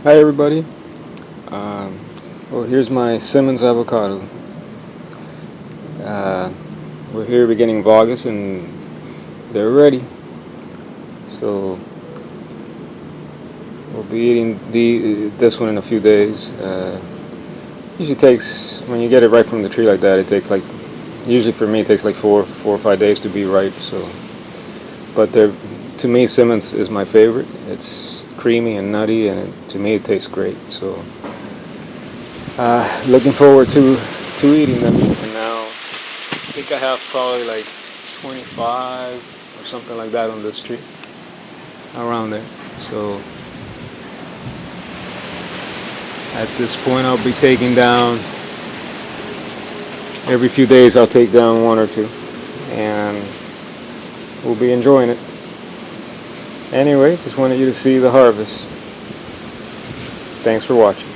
Hi everybody. Um, well, here's my Simmonds avocado. Uh, we're here beginning of August and they're ready. So we'll be eating this one in a few days. Usually takes, when you get it right from the tree like that, it takes usually for me it takes like four or 5 days to be ripe. So, but to me Simmonds is my favorite. It's creamy and nutty, and to me it tastes great. So looking forward to eating them. And now I think I have probably like 25 or something like that on this tree, around there. So at this point I'll be taking down, every few days I'll take down one or two, and we'll be enjoying it. Anyway, just wanted you to see the harvest. Thanks for watching.